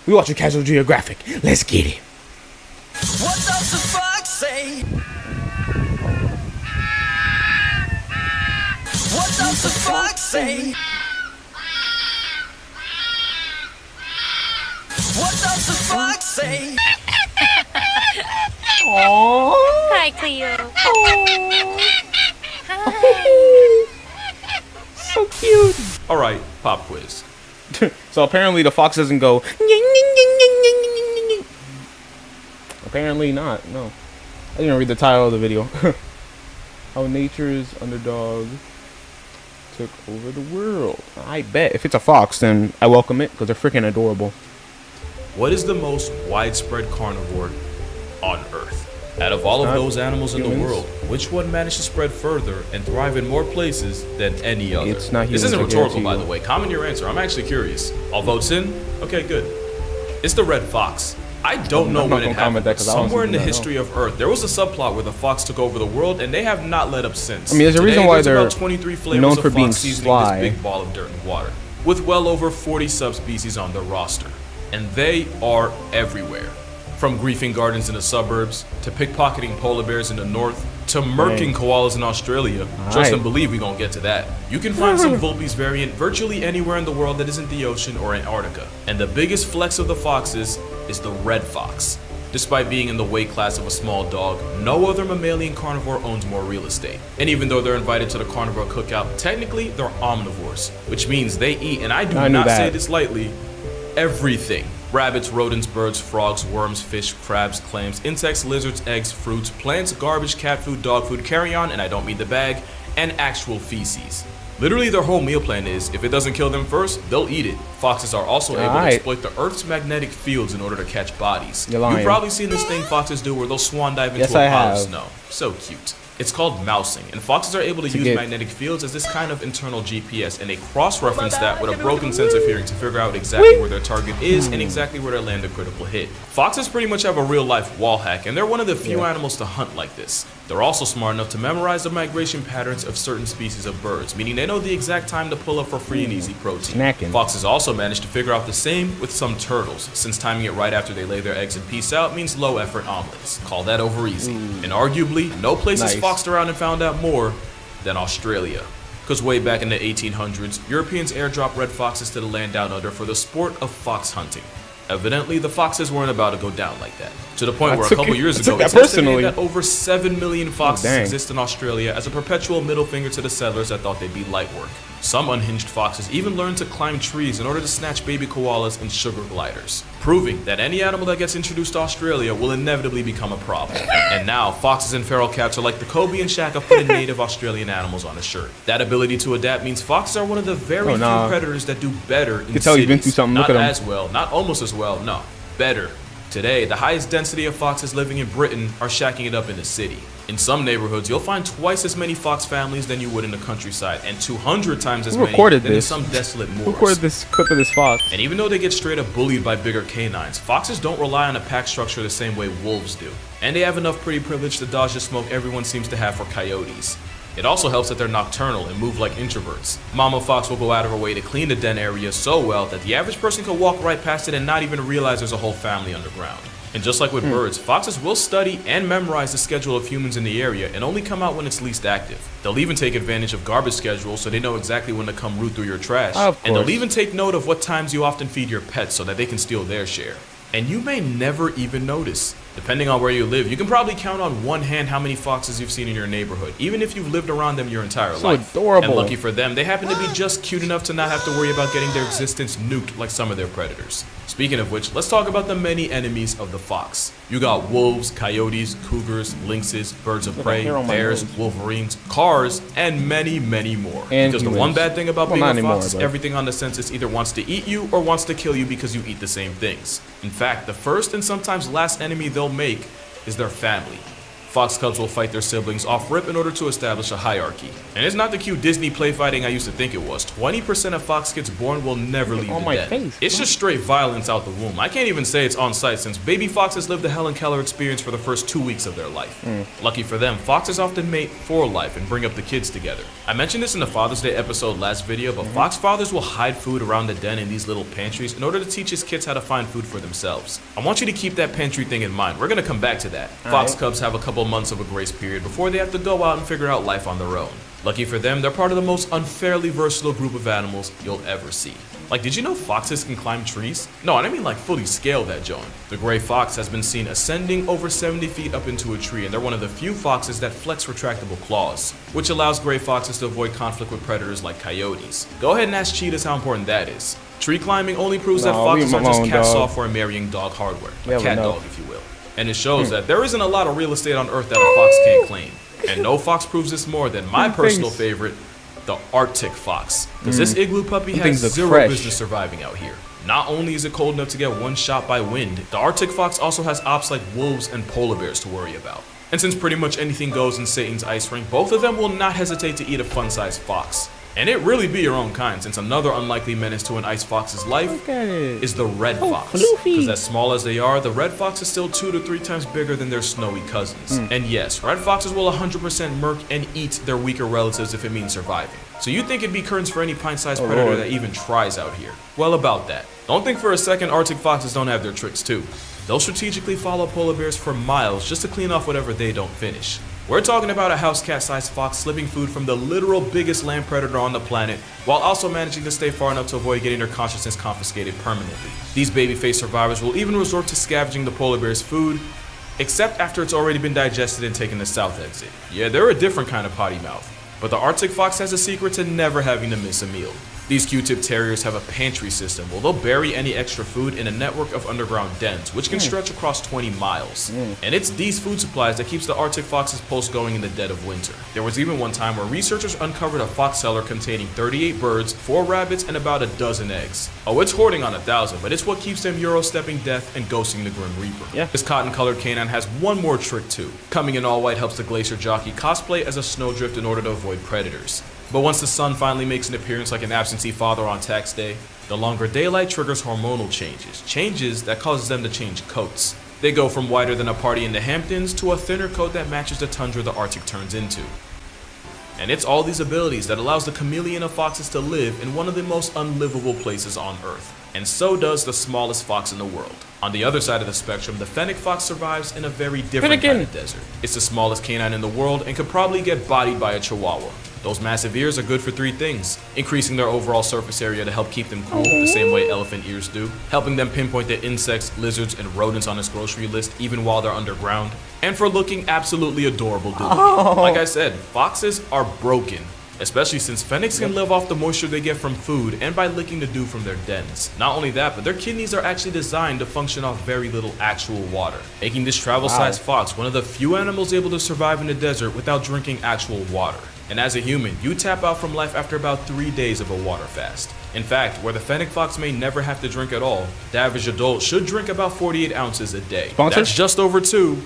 We watching Casual Geographic. Let's get it. What does the fox say? What does the fox say? What does the fox say? Aww. Hi, Cleo. So cute. All right, pop quiz. So apparently the fox doesn't go. Apparently not. No, I didn't read the title of the video. How nature's underdog took over the world. I bet if it's a fox, then I welcome it because they're freaking adorable. What is the most widespread carnivore on Earth? Out of all of those animals in the humans. world, which one managed to spread further and thrive in more places than any other? It's not This humans, isn't I rhetorical, guarantee by you. the way. Comment your answer. I'm actually curious. All votes in? Okay, good. It's the red fox. I don't know I'm not when it gonna comment happened, that but 'cause I honestly somewhere in do the not know. history of Earth, there was a subplot where the fox took over the world, and they have not let up since. I mean, there's a reason Today, why there's they're about 23 flavors known of for being fox seasoning sly. this big ball of dirt and water, with well over 40 subspecies on their roster, and they are everywhere. From griefing gardens in the suburbs, to pickpocketing polar bears in the north, to murking koalas in Australia. Trust Alright. and believe we gonna get to that. You can find some Vulpes variant virtually anywhere in the world that isn't the ocean or Antarctica. And the biggest flex of the foxes is the red fox. Despite being in the weight class of a small dog, no other mammalian carnivore owns more real estate. And even though they're invited to the carnivore cookout, technically they're omnivores, which means they eat, and I do I knew not say that. this lightly, everything. Rabbits, rodents, birds, frogs, worms, fish, crabs, clams, insects, lizards, eggs, fruits, plants, garbage, cat food, dog food, carry-on, and I don't mean the bag, and actual feces. Literally their whole meal plan is, if it doesn't kill them first, they'll eat it. Foxes are also able to Alright. exploit the Earth's magnetic fields in order to catch bodies. You're lying. You've probably seen this thing foxes do where they'll swan dive into Yes, a I pile of have. snow. So cute. It's called mousing, and foxes are able to use get- magnetic fields as this kind of internal GPS, and they cross-reference that with a broken sense of hearing to figure out exactly where their target is and exactly where to land a critical hit. Foxes pretty much have a real-life wall hack, and they're one of the few animals to hunt like this. They're also smart enough to memorize the migration patterns of certain species of birds, meaning they know the exact time to pull up for free and easy protein. Snacking. Foxes also manage to figure out the same with some turtles, since timing it right after they lay their eggs and peace out means low-effort omelets. Call that over easy. And arguably, no place has Nice. foxed around and found out more than Australia. Because way back in the 1800s, Europeans airdropped red foxes to the land down under for the sport of fox hunting. Evidently, the foxes weren't about to go down like that. To the point I where a took couple it- years I ago, took that it's estimated personally. that over 7 million foxes dang. exist in Australia as a perpetual middle finger to the settlers that thought they'd be light work. Some unhinged foxes even learn to climb trees in order to snatch baby koalas and sugar gliders, proving that any animal that gets introduced to Australia will inevitably become a problem. And now, foxes and feral cats are like the Kobe and Shaq of putting native Australian animals on a shirt. That ability to adapt means foxes are one of the very Oh, nah. few predators that do better in can tell you've been through cities. something. Not Look at 'em. as well, not almost as well, no, better. Today, the highest density of foxes living in Britain are shacking it up in the city. In some neighborhoods, you'll find twice as many fox families than you would in the countryside, and 200 times as Who many recorded than in this? some desolate Who moors. recorded this clip of this fox? And even though they get straight up bullied by bigger canines, foxes don't rely on a pack structure the same way wolves do. And they have enough pretty privilege to dodge the smoke everyone seems to have for coyotes. It also helps that they're nocturnal and move like introverts. Mama fox will go out of her way to clean the den area so well that the average person could walk right past it and not even realize there's a whole family underground. And just like with birds, foxes will study and memorize the schedule of humans in the area and only come out when it's least active. They'll even take advantage of garbage schedules so they know exactly when to come root through your trash. Of And they'll course. even take note of what times you often feed your pets so that they can steal their share. And you may never even notice. Depending on where you live, you can probably count on one hand how many foxes you've seen in your neighborhood, even if you've lived around them your entire So life. adorable. And lucky for them, they happen to be just cute enough to not have to worry about getting their existence nuked like some of their predators. Speaking of which, let's talk about the many enemies of the fox. You got wolves, coyotes, cougars, lynxes, birds of Got prey, hair on my bears, nose. wolverines, cars, and many, many more. And because the humans. one bad thing about Well, being not a anymore, fox is but- everything on the census either wants to eat you or wants to kill you because you eat the same things. In fact, the first and sometimes last enemy they'll make is their family. Fox cubs will fight their siblings off rip in order to establish a hierarchy. And it's not the cute Disney play fighting I used to think it was. 20% of fox kids born will never leave the den. It's just straight violence out the womb. I can't even say it's on site since baby foxes live the Helen Keller experience for the first 2 weeks of their life. Lucky for them, foxes often mate for life and bring up the kids together. I mentioned this in the Father's Day episode last video, but fox fathers will hide food around the den in these little pantries in order to teach his kids how to find food for themselves. I want you to keep that pantry thing in mind. We're gonna come back to that. Fox cubs have a couple months of a grace period before they have to go out and figure out life on their own. Lucky for them, they're part of the most unfairly versatile group of animals you'll ever see. Like, did you know foxes can climb trees? No, I don't mean like fully scale that joint. The gray fox has been seen ascending over 70 feet up into a tree, and they're one of the few foxes that flex retractable claws, which allows gray foxes to avoid conflict with predators like coyotes. Go ahead and ask cheetahs how important that is. Tree climbing only proves that foxes aren't just cat software marrying dog hardware, a cat dog if you will. And it shows that there isn't a lot of real estate on Earth that a fox can't claim. And no fox proves this more than my personal favorite, the Arctic fox. Because this igloo puppy has zero business surviving out here. Not only is it cold enough to get one shot by wind, the Arctic fox also has ops like wolves and polar bears to worry about. And since pretty much anything goes in Satan's ice rink, both of them will not hesitate to eat a fun-sized fox. And it really be your own kind, since another unlikely menace to an ice fox's life is the red fox. Because as small as they are, the red fox is still 2 to 3 times bigger than their snowy cousins. And yes, red foxes will 100% murk and eat their weaker relatives if it means surviving. So you think it'd be curtains for any pint-sized predator that even tries out here? Well, about that. Don't think for a second Arctic foxes don't have their tricks too. They'll strategically follow polar bears for miles just to clean off whatever they don't finish. We're talking about a house cat-sized fox slipping food from the literal biggest land predator on the planet, while also managing to stay far enough to avoid getting their consciousness confiscated permanently. These baby-faced survivors will even resort to scavenging the polar bear's food, except after it's already been digested and taken the south exit. Yeah, they're a different kind of potty mouth. But the Arctic fox has a secret to never having to miss a meal. These Q-tip terriers have a pantry system where they'll bury any extra food in a network of underground dens, which can stretch across 20 miles. And it's these food supplies that keeps the Arctic fox's pulse going in the dead of winter. There was even one time where researchers uncovered a fox cellar containing 38 birds, 4 rabbits, and about a dozen eggs. Oh, it's hoarding on 1,000, but it's what keeps them Euro-stepping death and ghosting the Grim Reaper. This cotton-colored canine has one more trick too. Coming in all white helps the glacier jockey cosplay as a snowdrift in order to avoid predators. But once the sun finally makes an appearance like an absentee father on tax day, the longer daylight triggers hormonal changes that causes them to change coats. They go from whiter than a party in the Hamptons to a thinner coat that matches the tundra the Arctic turns into. And it's all these abilities that allows the chameleon of foxes to live in one of the most unlivable places on Earth. And so does the smallest fox in the world. On the other side of the spectrum, the fennec fox survives in a very different kind of desert. It's the smallest canine in the world and could probably get bodied by a chihuahua. Those massive ears are good for 3 things: increasing their overall surface area to help keep them cool, the same way elephant ears do, helping them pinpoint the insects, lizards, and rodents on its grocery list even while they're underground, and for looking absolutely adorable doing it. Like I said, foxes are broken, especially since fennecs can live off the moisture they get from food and by licking the dew from their dens. Not only that, but their kidneys are actually designed to function off very little actual water, making this travel-sized fox one of the few animals able to survive in the desert without drinking actual water. And as a human, you tap out from life after about 3 days of a water fast. In fact, where the fennec fox may never have to drink at all, the average adult should drink about 48 ounces a day. That's just over 2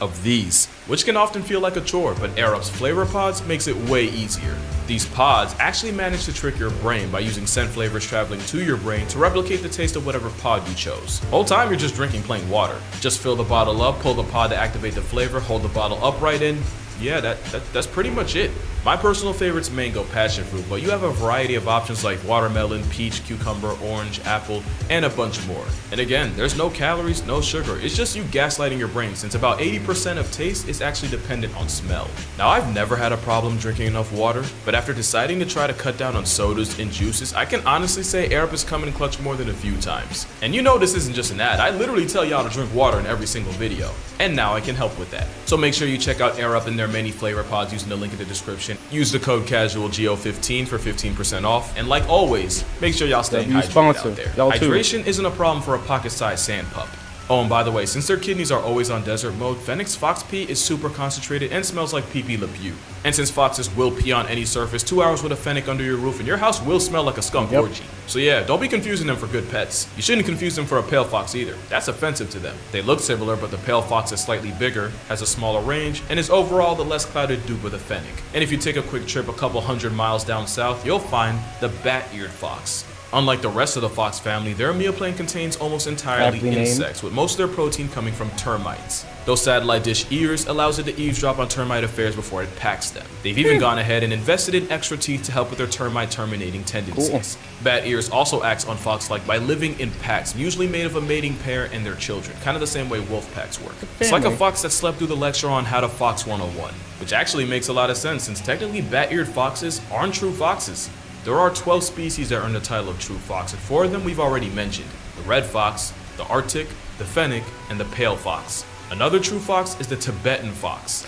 of these, which can often feel like a chore, but Air Up's flavor pods makes it way easier. These pods actually manage to trick your brain by using scent flavors traveling to your brain to replicate the taste of whatever pod you chose. Whole time you're just drinking plain water. Just fill the bottle up, pull the pod to activate the flavor, hold the bottle upright in. Yeah, that's pretty much it. My personal favorite's mango passion fruit, but you have a variety of options like watermelon, peach, cucumber, orange, apple, and a bunch more. And again, there's no calories, no sugar. It's just you gaslighting your brain, since about 80% of taste is actually dependent on smell. Now, I've never had a problem drinking enough water, but after deciding to try to cut down on sodas and juices, I can honestly say Air Up has come in clutch more than a few times. And you know this isn't just an ad. I literally tell y'all to drink water in every single video. And now I can help with that. So make sure you check out Air Up and their many flavor pods using the link in the description. Use the code casualgeo15 for 15% off. And like always, make sure y'all stay hydrated out there. Hydration isn't a problem for a pocket-sized sand pup. Oh, and by the way, since their kidneys are always on desert mode, Fennec's fox pee is super concentrated and smells like pee-pee Le Pew. And since foxes will pee on any surface, 2 hours with a Fennec under your roof and your house will smell like a skunk orgy. So yeah, don't be confusing them for good pets. You shouldn't confuse them for a pale fox either. That's offensive to them. They look similar, but the pale fox is slightly bigger, has a smaller range, and is overall the less clouded dupe of the Fennec. And if you take a quick trip a couple hundred miles down south, you'll find the bat-eared fox. Unlike the rest of the fox family, their meal plan contains almost entirely insects, with most of their protein coming from termites. Those satellite dish ears allows it to eavesdrop on termite affairs before it packs them. They've even gone ahead and invested in extra teeth to help with their termite terminating tendencies. Bat ears also acts on fox-like by living in packs, usually made of a mating pair and their children, kind of the same way wolf packs work. It's like a fox that slept through the lecture on how to fox 101, which actually makes a lot of sense since technically bat-eared foxes aren't true foxes. There are 12 species that earn the title of true fox, and 4 of them we've already mentioned: the red fox, the Arctic, the Fennec, and the pale fox. Another true fox is the Tibetan fox.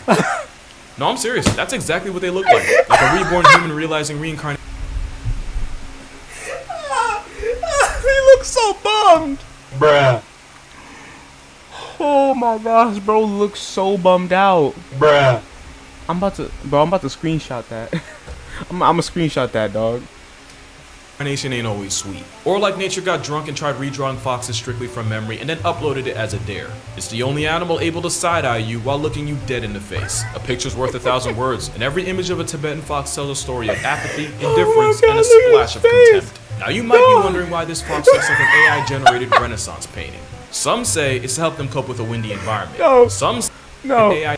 No, I'm serious. That's exactly what they look like a reborn human realizing reincarnation. He looks so bummed. Bruh. Oh my gosh, bro looks so bummed out. Bruh. I'm about to screenshot that. I'm gonna screenshot that, dog. Reincarnation ain't always sweet. Or like nature got drunk and tried redrawing foxes strictly from memory and then uploaded it as a dare. It's the only animal able to side-eye you while looking you dead in the face. A picture's worth 1,000 words, and every image of a Tibetan fox tells a story of apathy, indifference, and a splash of contempt. Now you might be wondering why this fox looks like an AI-generated Renaissance painting. Some say it's to help them cope with a windy environment. No. Some say No. AI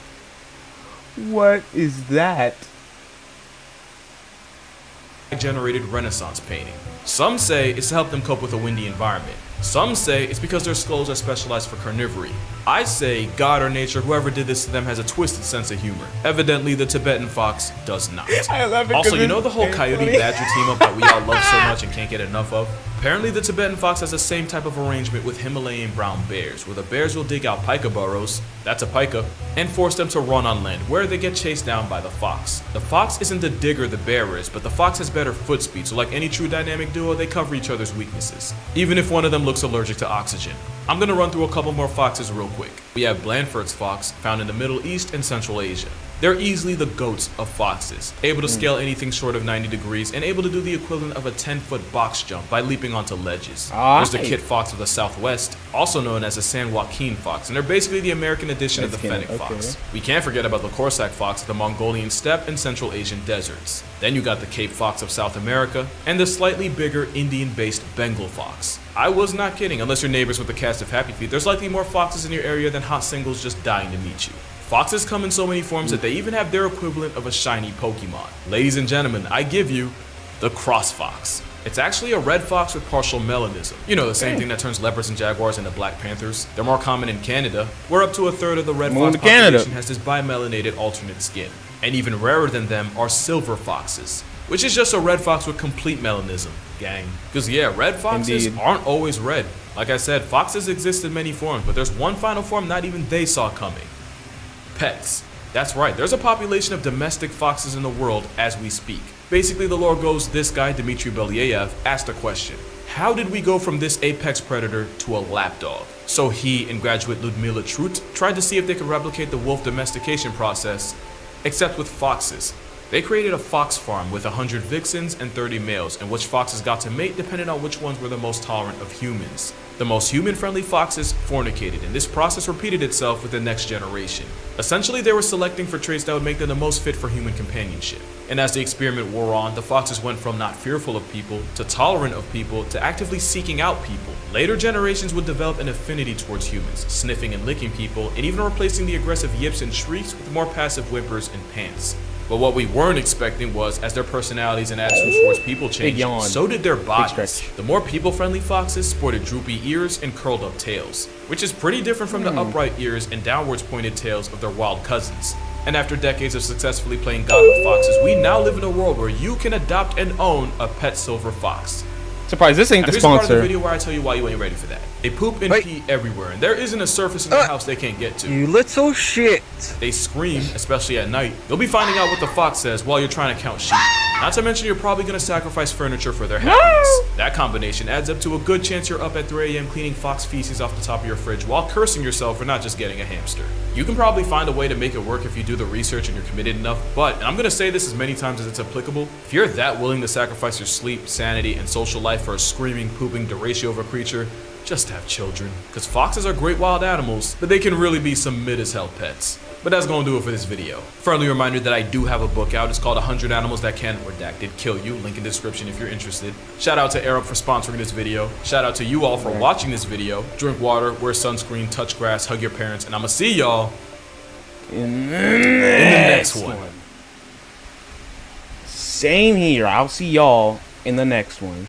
What is that? generated Renaissance painting. Some say it's to help them cope with a windy environment. Some say it's because their skulls are specialized for carnivory. I say God or nature, whoever did this to them, has a twisted sense of humor. Evidently, the Tibetan fox does not. I love it. Also, you know the whole coyote badger team up that we all love so much and can't get enough of? Apparently, the Tibetan fox has the same type of arrangement with Himalayan brown bears, where the bears will dig out pika burrows, that's a pika, and force them to run on land, where they get chased down by the fox. The fox isn't the digger the bear is, but the fox has better foot speed, so like any true dynamic duo, they cover each other's weaknesses, even if one of them looks allergic to oxygen. I'm gonna run through a couple more foxes real quick. We have Blandford's fox, found in the Middle East and Central Asia. They're easily the goats of foxes, able to scale anything short of 90 degrees and able to do the equivalent of a 10-foot box jump by leaping onto ledges. There's the kit fox of the Southwest, also known as the San Joaquin fox, and they're basically the American edition of the Fennec fox. We can't forget about the Corsac fox of the Mongolian steppe and Central Asian deserts. Then you got the Cape fox of South America, and the slightly bigger Indian-based Bengal fox. I was not kidding. Unless you're neighbors with the cast of Happy Feet, there's likely more foxes in your area than hot singles just dying to meet you. Foxes come in so many forms that they even have their equivalent of a shiny Pokemon. Ladies and gentlemen, I give you the cross fox. It's actually a red fox with partial melanism. You know, the same thing that turns leopards and jaguars into black panthers. They're more common in Canada, where up to a third of the red fox population has this bimelanated alternate skin. And even rarer than them are silver foxes, which is just a red fox with complete melanism, gang. Because yeah, red foxes aren't always red. Like I said, foxes exist in many forms, but there's one final form not even they saw coming. Pets. That's right, there's a population of domestic foxes in the world as we speak. Basically, the lore goes, this guy, Dmitry Belyaev, asked a question. How did we go from this apex predator to a lapdog? So he and graduate Ludmila Trut tried to see if they could replicate the wolf domestication process, except with foxes. They created a fox farm with 100 vixens and 30 males, in which foxes got to mate depending on which ones were the most tolerant of humans. The most human-friendly foxes fornicated, and this process repeated itself with the next generation. Essentially, they were selecting for traits that would make them the most fit for human companionship. And as the experiment wore on, the foxes went from not fearful of people, to tolerant of people, to actively seeking out people. Later generations would develop an affinity towards humans, sniffing and licking people, and even replacing the aggressive yips and shrieks with more passive whimpers and pants. But what we weren't expecting was, as their personalities and attitudes towards people changed, so did their bodies. The more people-friendly foxes sported droopy ears and curled-up tails, which is pretty different from the upright ears and downwards pointed tails of their wild cousins. And after decades of successfully playing God with foxes, we now live in a world where you can adopt and own a pet silver fox. Surprise, this ain't the Here's part of sponsor. the video where I tell you why you ain't ready for that. They poop and pee everywhere, and there isn't a surface in the house they can't get to. You little shit. They scream, especially at night. You'll be finding out what the fox says while you're trying to count sheep. Not to mention you're probably gonna sacrifice furniture for their happiness. That combination adds up to a good chance you're up at 3 a.m. cleaning fox feces off the top of your fridge while cursing yourself for not just getting a hamster. You can probably find a way to make it work if you do the research and you're committed enough, but, and I'm gonna say this as many times as it's applicable, if you're that willing to sacrifice your sleep, sanity, and social life for a screaming, pooping, deratio of a creature, just have children. Because foxes are great wild animals, but they can really be some mid-as-hell pets. But that's gonna do it for this video. Friendly reminder that I do have a book out. It's called 100 Animals That Can, Redacted, Kill You. Link in description if you're interested. Shout out to AirUp for sponsoring this video. Shout out to you all for watching this video. Drink water, wear sunscreen, touch grass, hug your parents, and I'ma see y'all in the next one. Same here. I'll see y'all in the next one.